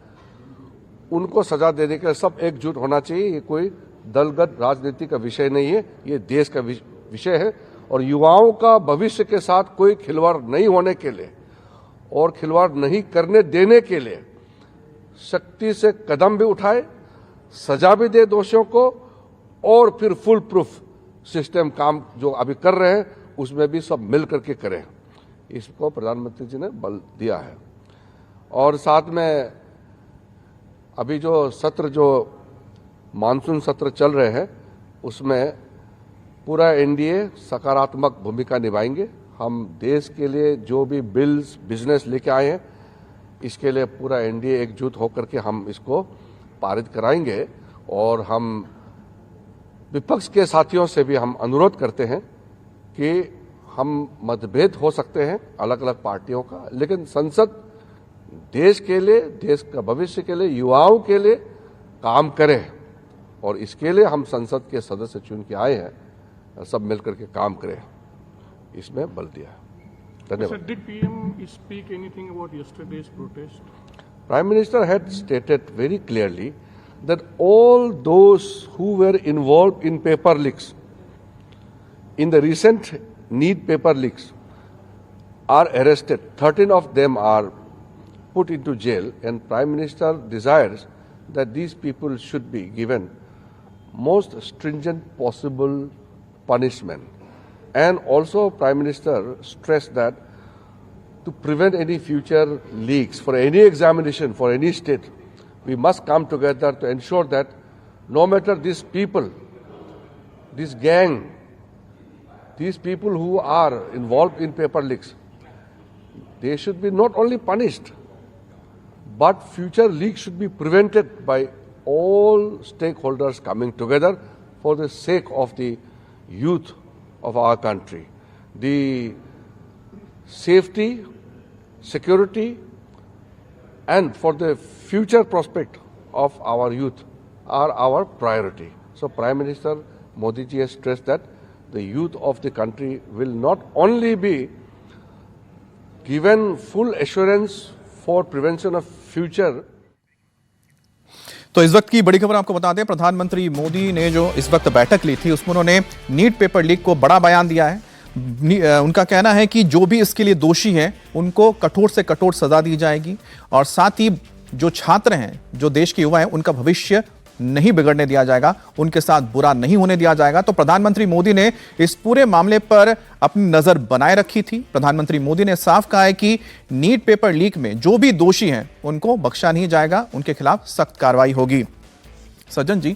उनको सजा देने के लिए सब एकजुट होना चाहिए। ये कोई दलगत राजनीति का विषय नहीं है, ये देश का विषय है और युवाओं का भविष्य के साथ कोई खिलवाड़ नहीं होने के लिए और खिलवाड़ नहीं करने देने के लिए सख्ती से कदम भी उठाए, सजा भी दे दोषियों को और फिर फुल प्रूफ सिस्टम काम जो अभी कर रहे हैं उसमें भी सब मिल करके करें, इसको प्रधानमंत्री जी ने बल दिया है। और साथ में अभी जो सत्र, जो मानसून सत्र चल रहे हैं उसमें पूरा एनडीए सकारात्मक भूमिका निभाएंगे। हम देश के लिए जो भी बिल्स, बिजनेस लेके आए हैं इसके लिए पूरा एनडीए एकजुट होकर के हम इसको पारित कराएंगे और हम विपक्ष के साथियों से भी हम अनुरोध करते हैं कि हम मतभेद हो सकते हैं अलग अलग पार्टियों का, लेकिन संसद देश के लिए, देश का भविष्य के लिए, युवाओं के लिए काम करे और इसके लिए हम संसद के सदस्य चुन के आए हैं, सब मिलकर के काम करें, इसमें बल दिया है। धन्यवाद। Did PM speak anything about yesterday's protest? Prime Minister had stated very clearly that all those who were involved in paper leaks, in the recent NEET paper leaks, are arrested. 13 of them are put into jail, and Prime Minister desires that these people should be given most stringent possible punishment. And also Prime Minister stressed that to prevent any future leaks for any examination for any state, we must come together to ensure that no matter these people, this gang, these people who are involved in paper leaks, they should be not only punished, but future leaks should be prevented by all stakeholders coming together for the sake of the youth of our country. The safety, security, and for the future prospect of our youth are our priority. So Prime Minister Modi ji has stressed that the youth of the country will not only be given full assurance for prevention of future. तो इस वक्त की बड़ी खबर आपको बता दें, प्रधानमंत्री मोदी ने जो इस वक्त बैठक ली थी उसमें उन्होंने नीट पेपर लीक को बड़ा बयान दिया है। उनका कहना है कि जो भी इसके लिए दोषी हैं उनको कठोर से कठोर सजा दी जाएगी और साथ ही जो छात्र हैं, जो देश के युवा हैं, उनका भविष्य नहीं बिगड़ने दिया जाएगा, उनके साथ बुरा नहीं होने दिया जाएगा। तो प्रधानमंत्री मोदी ने इस पूरे मामले पर अपनी नजर बनाए रखी थी। प्रधानमंत्री मोदी ने साफ कहा है कि नीट पेपर लीक में जो भी दोषी हैं उनको बख्शा नहीं जाएगा, उनके खिलाफ सख्त कार्रवाई होगी। सज्जन जी,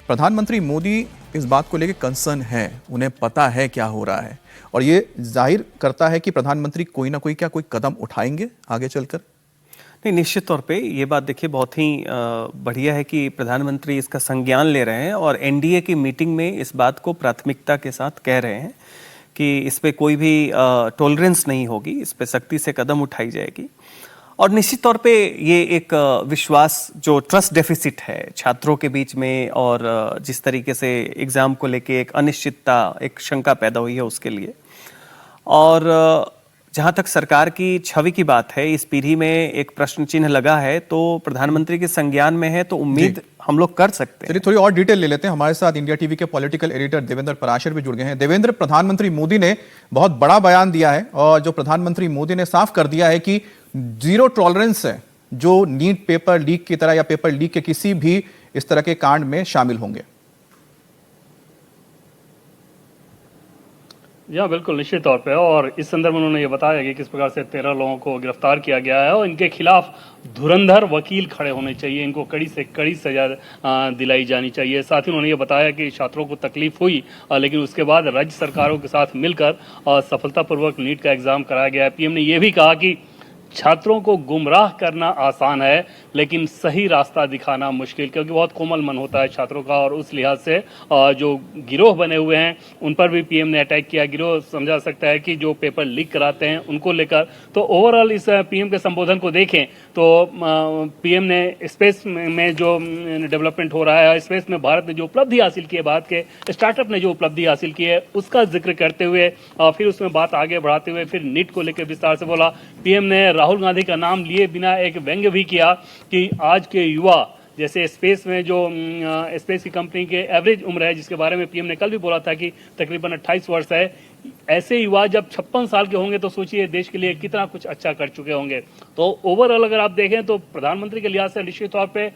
प्रधानमंत्री मोदी इस बात को लेकर कंसर्न है, उन्हें पता है क्या हो रहा है और ये जाहिर करता है कि प्रधानमंत्री कोई ना कोई कदम उठाएंगे आगे चलकर। नहीं, निश्चित तौर पे ये बात देखिए बहुत ही बढ़िया है कि प्रधानमंत्री इसका संज्ञान ले रहे हैं और एनडीए की मीटिंग में इस बात को प्राथमिकता के साथ कह रहे हैं कि इस पे कोई भी टॉलरेंस नहीं होगी, इस पे सख्ती से कदम उठाई जाएगी। और निश्चित तौर पे ये एक विश्वास, जो ट्रस्ट डेफिसिट है छात्रों के बीच में और जिस तरीके से एग्ज़ाम को लेके एक अनिश्चितता, एक शंका पैदा हुई है उसके लिए। और जहाँ तक सरकार की छवि की बात है, इस पीढ़ी में एक प्रश्न चिन्ह लगा है तो प्रधानमंत्री के संज्ञान में है, तो उम्मीद हम लोग कर सकते हैं। चलिए थोड़ी और डिटेल ले लेते हैं। हमारे साथ इंडिया टीवी के पॉलिटिकल एडिटर देवेंद्र पराशर भी जुड़ गए हैं। देवेंद्र, प्रधानमंत्री मोदी ने बहुत बड़ा बयान दिया है और जो प्रधानमंत्री मोदी ने साफ कर दिया है कि जीरो टॉलरेंस है जो नीट पेपर लीक की तरह या पेपर लीक के किसी भी इस तरह के कांड में शामिल होंगे। जी हाँ, बिल्कुल निश्चित तौर पे। और इस संदर्भ में उन्होंने ये बताया कि किस प्रकार से 13 लोगों को गिरफ्तार किया गया है और इनके खिलाफ धुरंधर वकील खड़े होने चाहिए, इनको कड़ी से कड़ी सजा दिलाई जानी चाहिए। साथ ही उन्होंने ये बताया कि छात्रों को तकलीफ हुई लेकिन उसके बाद राज्य सरकारों के साथ मिलकर सफलतापूर्वक नीट का एग्जाम कराया गया है। पीएम ने यह भी कहा कि छात्रों को गुमराह करना आसान है लेकिन सही रास्ता दिखाना मुश्किल, क्योंकि बहुत कोमल मन होता है छात्रों का। और उस लिहाज से जो गिरोह बने हुए हैं उन पर भी पीएम ने अटैक किया। गिरोह समझा सकता है कि जो पेपर लीक कराते हैं उनको लेकर। तो ओवरऑल इस पीएम के संबोधन को देखें तो पीएम ने स्पेस में जो डेवलपमेंट हो रहा है, स्पेस में भारत ने जो उपलब्धि हासिल की है, भारत के स्टार्टअप ने जो उपलब्धि हासिल की है उसका जिक्र करते हुए फिर उसमें बात आगे बढ़ाते हुए फिर नीट को लेकर विस्तार से बोला। पीएम ने राहुल गांधी का नाम लिए बिना एक व्यंग्य भी किया कि आज के युवा, जैसे स्पेस में जो स्पेस की कंपनी के एवरेज उम्र है जिसके बारे में पीएम ने कल भी बोला था कि तकरीबन 28 वर्ष है, ऐसे युवा जब 56 साल के होंगे तो सोचिए देश के लिए कितना कुछ अच्छा कर चुके होंगे। तो ओवरऑल अगर आप देखें तो प्रधानमंत्री के लिहाज से निश्चित तौर पे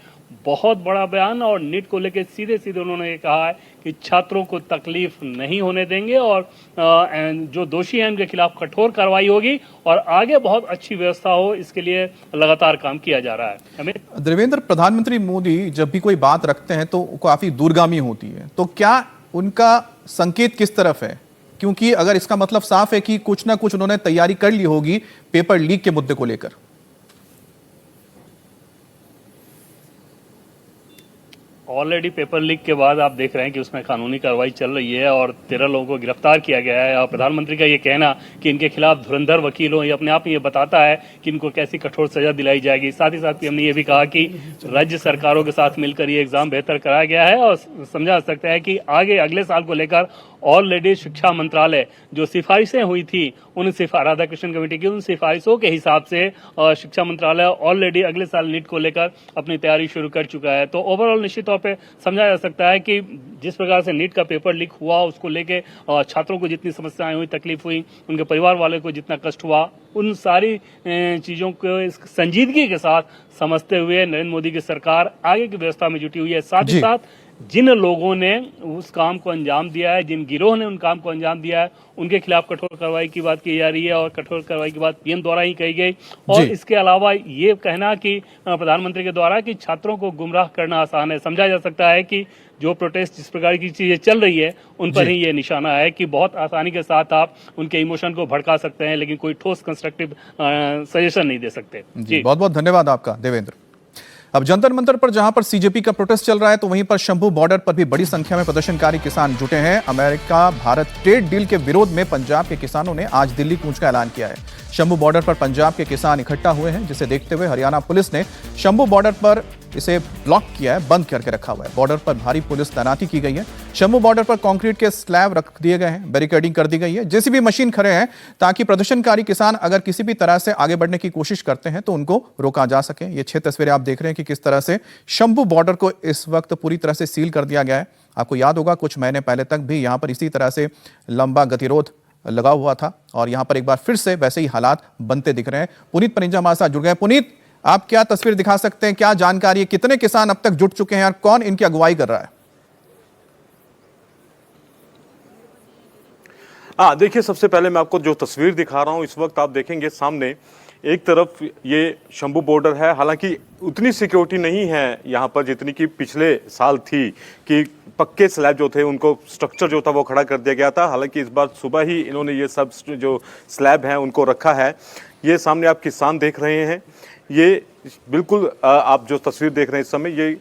बहुत बड़ा बयान। और नीट को लेकर सीधे सीधे उन्होंने ये कहा है कि छात्रों को तकलीफ नहीं होने देंगे और जो दोषी हैं उनके खिलाफ कठोर कार्रवाई होगी और आगे बहुत अच्छी व्यवस्था हो, इसके लिए लगातार काम किया जा रहा है। अमित। देवेंद्र, प्रधानमंत्री मोदी जब भी कोई बात रखते हैं तो काफी दूरगामी होती है, तो क्या उनका संकेत किस तरफ है? क्योंकि अगर इसका मतलब साफ है कि कुछ ना कुछ उन्होंने तैयारी कर ली होगी पेपर लीक के मुद्दे को लेकर। ऑलरेडी पेपर लीक के बाद आप देख रहे हैं कि उसमें कानूनी कार्रवाई चल रही है और 13 लोगों को गिरफ्तार किया गया है। और प्रधानमंत्री का ये कहना कि इनके खिलाफ धुरंधर वकील हो, ये अपने आप में ये बताता है कि इनको कैसी कठोर सजा दिलाई जाएगी। साथ ही साथ हमने ये भी कहा कि राज्य सरकारों के साथ मिलकर ये एग्जाम बेहतर कराया गया है और समझा जा सकता है कि आगे अगले साल को लेकर ऑलरेडी शिक्षा मंत्रालय जो सिफारिशें हुई थी उन राधाकृष्णन कमेटी की उन सिफारिशों के हिसाब से शिक्षा मंत्रालय ऑलरेडी अगले साल नीट को लेकर अपनी तैयारी शुरू कर चुका है। तो ओवरऑल निश्चित तौर पे समझा जा सकता है कि जिस प्रकार से नीट का पेपर लीक हुआ उसको लेके छात्रों को जितनी समस्याएं हुई, तकलीफ हुई, उनके परिवार वाले को जितना कष्ट हुआ, उन सारी चीजों को संजीदगी के साथ समझते हुए नरेंद्र मोदी की सरकार आगे की व्यवस्था में जुटी हुई है। साथ ही साथ जिन लोगों ने उस काम को अंजाम दिया है, जिन गिरोह ने उन काम को अंजाम दिया है, उनके खिलाफ कठोर कार्रवाई की बात की जा रही है और कठोर कार्रवाई की बात पीएम द्वारा ही कही गई। और इसके अलावा ये कहना कि प्रधानमंत्री के द्वारा कि छात्रों को गुमराह करना आसान है, समझा जा सकता है कि जो प्रोटेस्ट जिस प्रकार की चीजें चल रही है उन पर ही ये निशाना है कि बहुत आसानी के साथ आप उनके इमोशन को भड़का सकते हैं लेकिन कोई ठोस कंस्ट्रक्टिव सजेशन नहीं दे सकते। जी बहुत बहुत धन्यवाद आपका देवेंद्र। अब जंतर मंतर पर जहां पर सीजेपी का प्रोटेस्ट चल रहा है तो वहीं पर शंभू बॉर्डर पर भी बड़ी संख्या में प्रदर्शनकारी किसान जुटे हैं। अमेरिका भारत ट्रेड डील के विरोध में पंजाब के किसानों ने आज दिल्ली कूच का ऐलान किया है। शंभू बॉर्डर पर पंजाब के किसान इकट्ठा हुए हैं, जिसे देखते हुए हरियाणा पुलिस ने शंभू बॉर्डर पर इसे ब्लॉक किया है, बंद करके रखा हुआ है। बॉर्डर पर भारी पुलिस तैनाती की गई है। शंभू बॉर्डर पर कंक्रीट के स्लैब रख दिए गए हैं, बैरिकेडिंग कर दी गई है, जेसीबी मशीन खड़े हैं ताकि प्रदर्शनकारी किसान अगर किसी भी तरह से आगे बढ़ने की कोशिश करते हैं तो उनको रोका जा सके। ये 6 तस्वीरें आप देख रहे हैं कि किस तरह से शंभू बॉर्डर को इस वक्त पूरी तरह से सील कर दिया गया है। आपको याद होगा कुछ महीने पहले तक भी यहां पर इसी तरह से लंबा गतिरोध लगा हुआ था और यहां पर एक बार फिर से वैसे ही हालात बनते दिख रहे हैं। पुनीत परिंजा हमारे साथ जुड़ गए। पुनीत, आप क्या तस्वीर दिखा सकते हैं, क्या जानकारी है, कितने किसान अब तक जुट चुके हैं और कौन इनकी अगुवाई कर रहा है? देखिए, सबसे पहले मैं आपको जो तस्वीर दिखा रहा हूं इस वक्त आप देखेंगे सामने एक तरफ ये शंभू बॉर्डर है। हालांकि उतनी सिक्योरिटी नहीं है यहाँ पर जितनी कि पिछले साल थी कि पक्के स्लैब जो थे उनको स्ट्रक्चर जो था वो खड़ा कर दिया गया था। हालांकि इस बार सुबह ही इन्होंने ये सब जो स्लैब हैं उनको रखा है। ये सामने आप किसान देख रहे हैं, ये बिल्कुल आप जो तस्वीर देख रहे हैं इस समय ये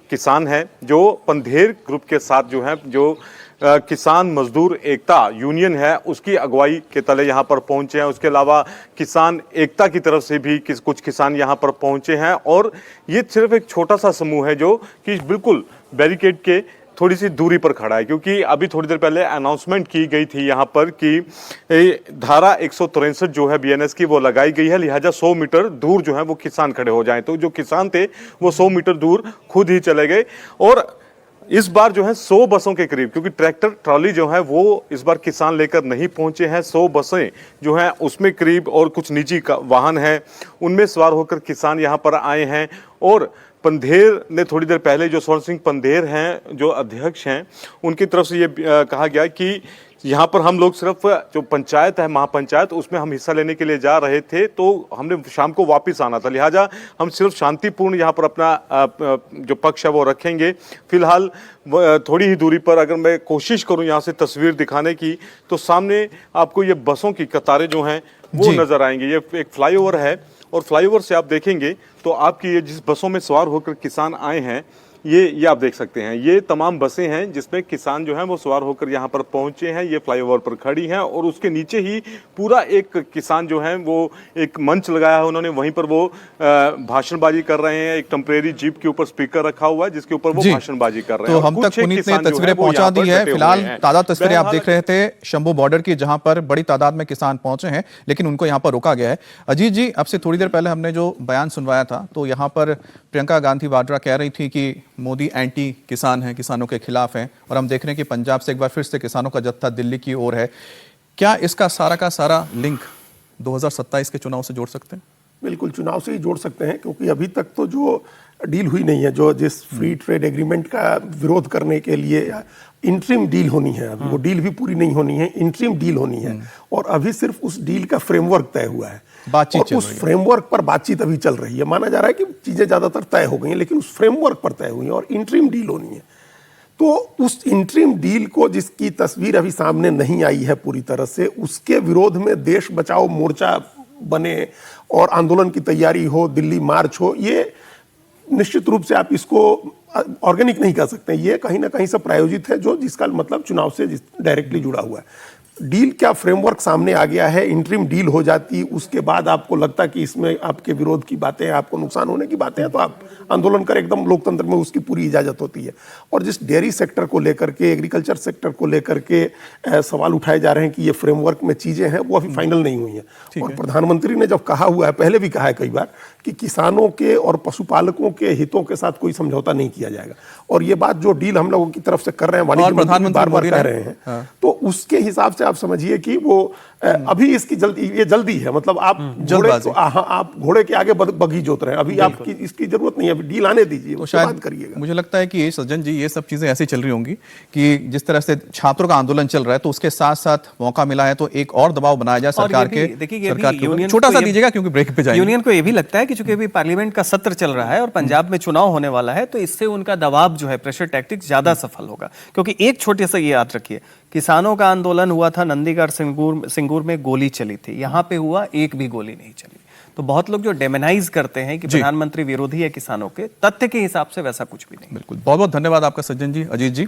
किसान है जो पंधेर ग्रुप के साथ जो है जो किसान मजदूर एकता यूनियन है उसकी अगुवाई के तले यहाँ पर पहुंचे हैं। उसके अलावा किसान एकता की तरफ से भी कुछ किसान यहाँ पर पहुंचे हैं और ये सिर्फ एक छोटा सा समूह है जो कि बिल्कुल बैरिकेड के थोड़ी सी दूरी पर खड़ा है, क्योंकि अभी थोड़ी देर पहले अनाउंसमेंट की गई थी यहाँ पर कि धारा 163 जो है बीएनएस की वो लगाई गई है, लिहाजा 100 मीटर दूर जो है वो किसान खड़े हो जाएं। तो जो किसान थे वो 100 मीटर दूर खुद ही चले गए और इस बार जो है 100 बसों के करीब, क्योंकि ट्रैक्टर ट्रॉली जो है वो इस बार किसान लेकर नहीं पहुंचे हैं, 100 बसें जो हैं उसमें करीब और कुछ निजी वाहन हैं उनमें सवार होकर किसान यहाँ पर आए हैं। और पंधेर ने थोड़ी देर पहले जो स्वर्ण सिंह पंधेर हैं जो अध्यक्ष हैं उनकी तरफ से ये कहा गया कि यहाँ पर हम लोग सिर्फ जो पंचायत है महापंचायत उसमें हम हिस्सा लेने के लिए जा रहे थे तो हमने शाम को वापस आना था, लिहाजा हम सिर्फ शांतिपूर्ण यहाँ पर अपना जो पक्ष है वो रखेंगे। फिलहाल थोड़ी ही दूरी पर अगर मैं कोशिश करूँ यहाँ से तस्वीर दिखाने की तो सामने आपको ये बसों की कतारें जो हैं वो नजर आएंगी। ये एक फ्लाईओवर है और फ्लाईओवर से आप देखेंगे तो आपकी ये जिस बसों में सवार होकर किसान आए हैं ये आप देख सकते हैं, ये तमाम बसें हैं जिसमें किसान जो हैं वो सवार होकर यहाँ पर पहुंचे हैं। ये फ्लाईओवर पर खड़ी हैं और उसके नीचे ही पूरा एक किसान जो है वो एक मंच लगाया है उन्होंने, वहीं पर वो भाषणबाजी कर रहे हैं। एक टेम्परेरी जीप के ऊपर स्पीकर रखा हुआ है जिसके ऊपर वो भाषणबाजी कर रहे हैं। तो हम तक पुनीत ने तस्वीरें पहुंचा दी है। फिलहाल ताजा तस्वीरें आप देख रहे थे शंभू बॉर्डर की, जहां पर बड़ी तादाद में किसान पहुंचे हैं लेकिन उनको यहाँ पर रोका गया है। अजीत जी, अब से थोड़ी देर पहले हमने जो बयान सुनवाया था तो यहाँ पर प्रियंका गांधी वाड्रा कह रही थी कि मोदी एंटी किसान हैं, किसानों के खिलाफ हैं, और हम देख रहे हैं कि पंजाब से एक बार फिर से किसानों का जत्था दिल्ली की ओर है। क्या इसका सारा का सारा लिंक 2027 के चुनाव से जोड़ सकते हैं? बिल्कुल चुनाव से ही जोड़ सकते हैं, क्योंकि अभी तक तो जो डील हुई नहीं है, जो जिस फ्री ट्रेड एग्रीमेंट का विरोध करने के लिए इंटरिम डील होनी है, अभी वो डील भी पूरी नहीं होनी है, इंटरिम डील होनी है और अभी सिर्फ उस डील का फ्रेमवर्क तय हुआ है, बातचीत उस फ्रेमवर्क पर बातचीत अभी चल रही है। माना जा रहा है कि चीजें ज्यादातर तय हो गई हैं लेकिन उस फ्रेमवर्क पर तय हुई है और इंटरिम डील होनी है। तो उस इंटरिम डील को जिसकी तस्वीर अभी सामने नहीं आई है पूरी तरह से, उसके विरोध में देश बचाओ मोर्चा बने और आंदोलन की तैयारी हो, दिल्ली मार्च हो, ये निश्चित रूप से आप इसको ऑर्गेनिक नहीं कह सकते, ये कहीं ना कहीं से प्रायोजित है, जो जिसका मतलब चुनाव से डायरेक्टली जुड़ा हुआ है। डील क्या फ्रेमवर्क सामने आ गया है, इंटरिम डील हो जाती, उसके बाद आपको लगता कि इसमें आपके विरोध की बातें हैं, आपको नुकसान होने की बातें हैं, तो आप आंदोलन करें, एकदम लोकतंत्र में उसकी पूरी इजाजत होती है। और जिस डेयरी सेक्टर को लेकर के, एग्रीकल्चर सेक्टर को लेकर के सवाल उठाए जा रहे हैं कि ये फ्रेमवर्क में चीजें हैं, वो अभी फाइनल नहीं हुई हैं। और प्रधानमंत्री ने जब कहा हुआ है, पहले भी कहा है कई बार, कि किसानों के और पशुपालकों के हितों के साथ कोई समझौता नहीं किया जाएगा। और ये बात जो डील हम लोगों की तरफ से कर रहे हैं, वाणिज्य मंत्री बार बार कह रहे हैं, तो उसके हिसाब से आप समझिए कि वो अभी इसकी जल्दी है, मतलब आप आप घोड़े के आगे बगी जोत रहे हैं, अभी आपकी इसकी जरूरत नहीं है, अभी डील आने दीजिए, उसके बाद करिएगा। मुझे लगता है कि सज्जन जी, ये सब चीजें ऐसी चल रही होंगी कि जिस तरह से छात्रों का आंदोलन चल रहा है, तो उसके साथ साथ मौका मिला है तो एक और दबाव बनाया जाए सरकार के। देखिए, छोटा सा दीजिएगा क्योंकि ब्रेक पे जाएंगे। यूनियन को ये भी लगता है कि चूंकि अभी पार्लियामेंट का सत्र चल रहा है और पंजाब में चुनाव होने वाला है, तो इससे उनका दबाव जो है, प्रेशर टैक्टिक्स ज्यादा सफल होगा। क्योंकि एक छोटे सा ये याद रखिए, किसानों का आंदोलन हुआ था नंदीगढ़ सिंगूर में, गोली चली थी, यहां पे हुआ एक भी गोली नहीं चली। तो बहुत लोग जो डेमोनाइज करते हैं कि प्रधानमंत्री विरोधी है किसानों के, तथ्य के हिसाब से वैसा कुछ भी नहीं। बिल्कुल, बहुत बहुत धन्यवाद आपका सज्जन जी, अजीत जी।